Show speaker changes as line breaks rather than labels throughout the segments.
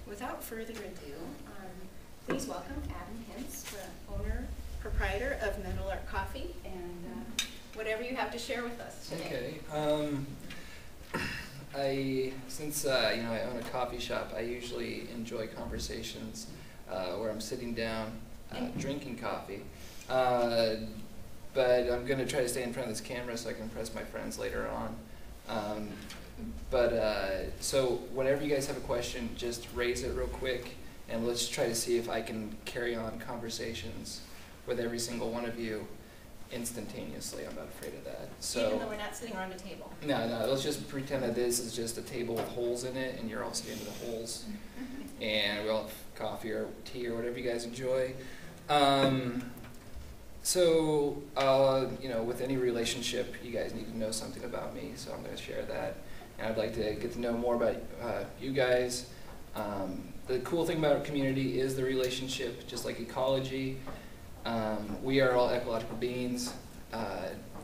without further ado, please welcome Adam Hintz, the owner, proprietor of Metal Art Coffee, and whatever you have to share with us today.
Okay. Since I own a coffee shop, I usually enjoy conversations where I'm sitting down drinking coffee. But I'm going to try to stay in front of this camera so I can impress my friends later on. So whenever you guys have a question, just raise it real quick, and let's try to see if I can carry on conversations with every single one of you instantaneously. I'm not afraid of that. So,
even though we're not sitting around a table.
No, let's just pretend that this is just a table with holes in it, and you're all sitting in the holes, and we all have coffee or tea or whatever you guys enjoy. With any relationship, you guys need to know something about me, so I'm going to share that. And I'd like to get to know more about you guys. The cool thing about our community is the relationship, just like ecology. We are all ecological beings,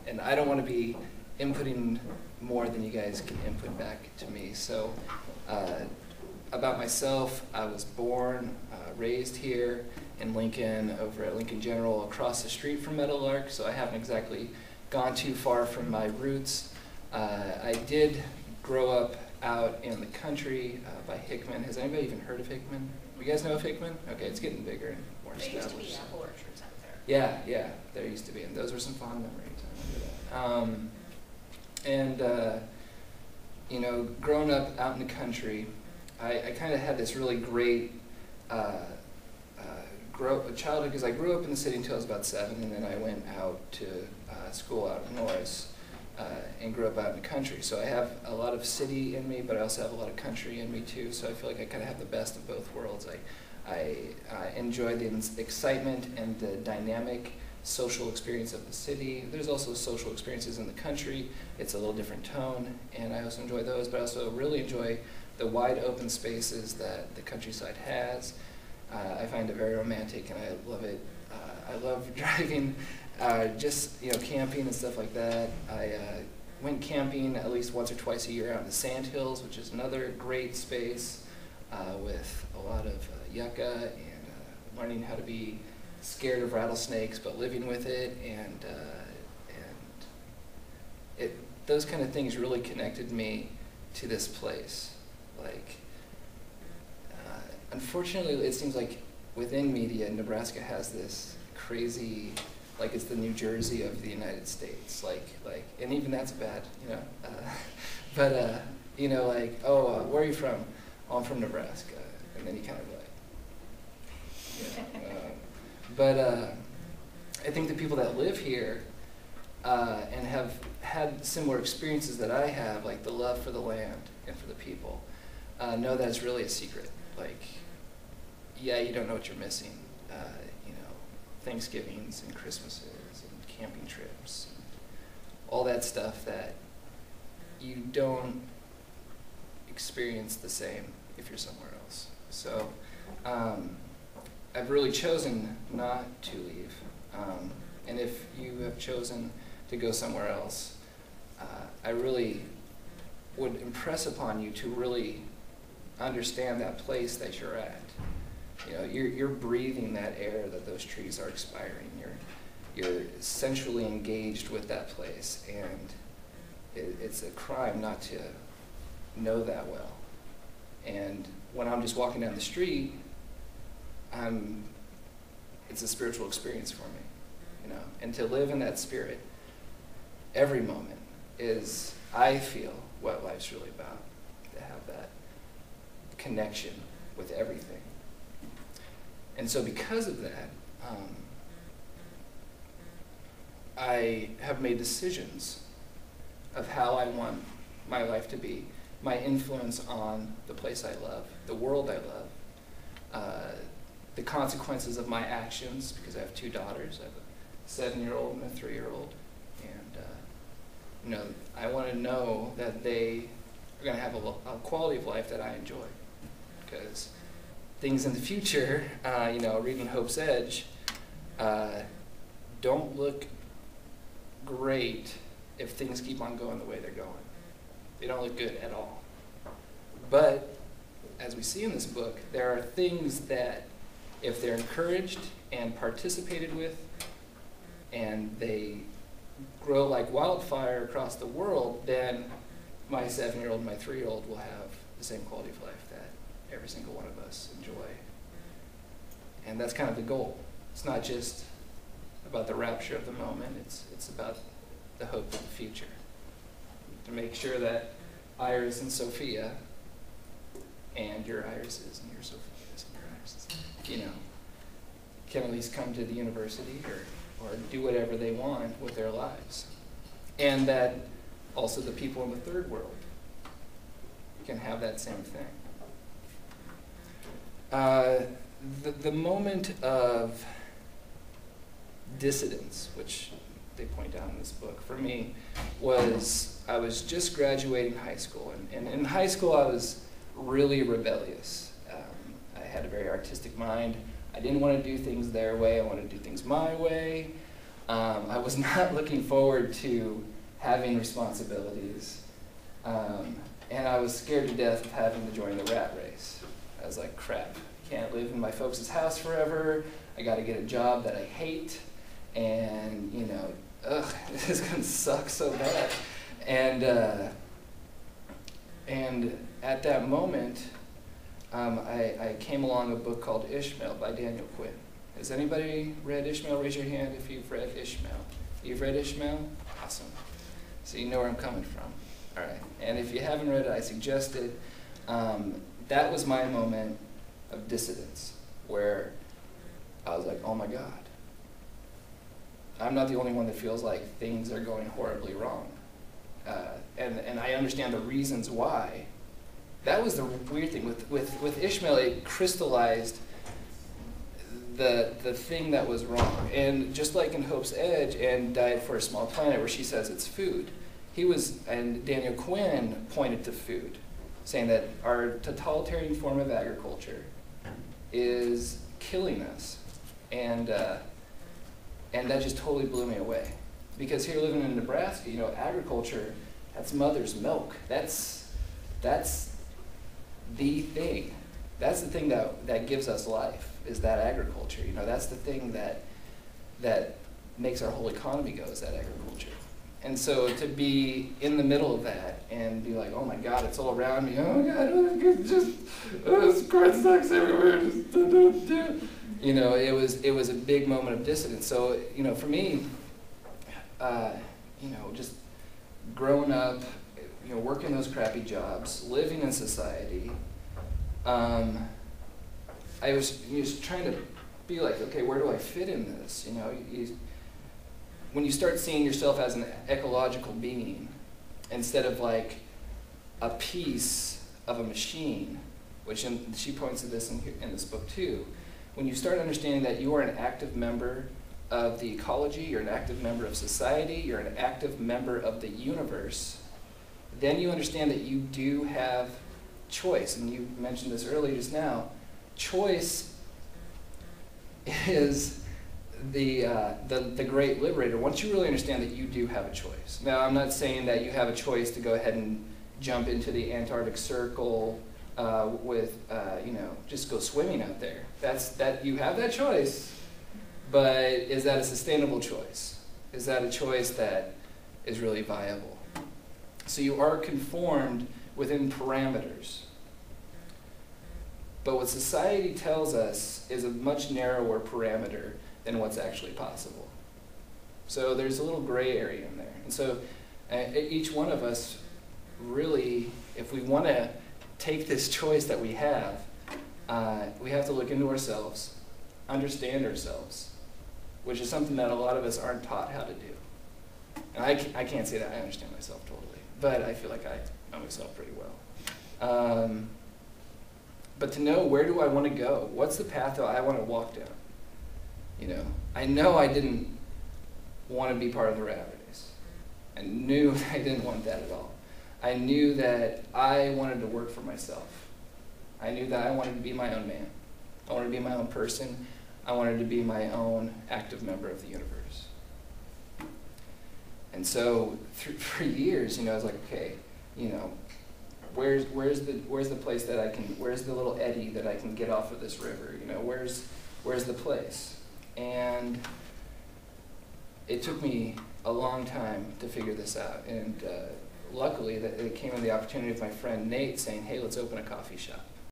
and I don't want to be inputting more than you guys can input back to me. So about myself, I was born, raised here in Lincoln, over at Lincoln General, across the street from Metal Art, so I haven't exactly gone too far from my roots. I did grow up out in the country by Hickman. Has anybody even heard of Hickman? You guys know of Hickman? Okay, it's getting bigger and more established.
There used to be apple orchards out there.
Yeah, there used to be, and those were some fond memories. I remember that. Growing up out in the country, I kind of had this really great childhood, because I grew up in the city until I was about 7, and then I went out to school out in Norris and grew up out in the country. So I have a lot of city in me, but I also have a lot of country in me too, so I feel like I kind of have the best of both worlds. I enjoy the excitement and the dynamic social experience of the city. There's also social experiences in the country. It's a little different tone, and I also enjoy those, but I also really enjoy the wide open spaces that the countryside has. I find it very romantic, and I love it. I love driving, camping and stuff like that. I went camping at least once or twice a year out in the Sandhills, which is another great space with a lot of yucca and learning how to be scared of rattlesnakes, but living with it, and those kind of things really connected me to this place. Unfortunately, it seems like within media, Nebraska has this crazy, it's the New Jersey of the United States, and even that's bad, where are you from? Oh, I'm from Nebraska, and then you kind of I think the people that live here and have had similar experiences that I have, like the love for the land and for the people, know that it's really a secret. You don't know what you're missing. Thanksgivings and Christmases and camping trips, and all that stuff that you don't experience the same if you're somewhere else. So I've really chosen not to leave. And if you have chosen to go somewhere else, I really would impress upon you to really understand that place that you're at. You're breathing that air that those trees are expiring. You're sensually engaged with that place, and it's a crime not to know that well. And when I'm just walking down the street, it's a spiritual experience for me, And to live in that spirit every moment is, I feel, what life's really about. To have that connection with everything. And so because of that, I have made decisions of how I want my life to be, my influence on the place I love, the world I love, the consequences of my actions, because I have 2 daughters. I have a 7-year-old and a 3-year-old. And I want to know that they are going to have a quality of life that I enjoy. Because things in the future, reading Hope's Edge, don't look great if things keep on going the way they're going. They don't look good at all. But as we see in this book, there are things that if they're encouraged and participated with, and they grow like wildfire across the world, then my 7-year-old and my 3-year-old will have the same quality of life that every single one of us enjoy. And that's kind of the goal. It's not just about the rapture of the moment, it's about the hope of the future. To make sure that Iris and Sophia, and your Irises and your Sophias and your Irises, you know, can at least come to the university or do whatever they want with their lives. And that also the people in the third world can have that same thing. The moment of dissidence, which they point out in this book, for me, was I was just graduating high school. And in high school, I was really rebellious. I had a very artistic mind. I didn't want to do things their way. I wanted to do things my way. I was not looking forward to having responsibilities. And I was scared to death of having to join the rat race. I was like, crap, can't live in my folks' house forever. I got to get a job that I hate. And, you know, this is going to suck so bad. And at that moment, I came along a book called Ishmael by Daniel Quinn. Has anybody read Ishmael? Raise your hand if you've read Ishmael. You've read Ishmael? Awesome. So you know where I'm coming from. All right. And if you haven't read it, I suggest it. That was my moment of dissidence, where I was like, oh my God. I'm not the only one that feels like things are going horribly wrong. And I understand the reasons why. That was the weird thing. With Ishmael, it crystallized the thing that was wrong. And just like in Hope's Edge and Diet for a Small Planet, where she says it's food, and Daniel Quinn pointed to food, saying that our totalitarian form of agriculture is killing us. And that just totally blew me away. Because here living in Nebraska, you know, agriculture, that's mother's milk. That's the thing. That's the thing that gives us life, is that agriculture. You know, that's the thing that makes our whole economy go, is that agriculture. And so to be in the middle of that and be like, oh my God, it's all around me. Oh God, this corn sucks everywhere. You know, it was a big moment of dissidence. So, you know, for me, you know, just growing up, you know, working those crappy jobs, living in society, I was trying to be like, okay, where do I fit in this? You know, when you start seeing yourself as an ecological being instead of like a piece of a machine, which she points to this in this book too, when you start understanding that you are an active member of the ecology, you're an active member of society, you're an active member of the universe, then you understand that you do have choice. And you mentioned this earlier just now. Choice is the great liberator. Once you really understand that you do have a choice. Now, I'm not saying that you have a choice to go ahead and jump into the Antarctic Circle with, you know, just go swimming out there. You have that choice, but is that a sustainable choice? Is that a choice that is really viable? So you are conformed within parameters. But what society tells us is a much narrower parameter than what's actually possible. So there's a little gray area in there. And so each one of us really, if we want to take this choice that we have to look into ourselves, understand ourselves, which is something that a lot of us aren't taught how to do. And I can't say that I understand myself totally, but I feel like I know myself pretty well. But to know, where do I want to go? What's the path that I want to walk down? You know I didn't want to be part of the rat race. I knew I didn't want that at all. I knew that I wanted to work for myself. I knew that I wanted to be my own man. I wanted to be my own person. I wanted to be my own active member of the universe. And so for years, you know, I was like, okay, you know, where's the place that I can, where's the little eddy that I can get off of this river? You know, where's the place? And it took me a long time to figure this out, and luckily that it came with the opportunity of my friend Nate saying, hey, let's open a coffee shop.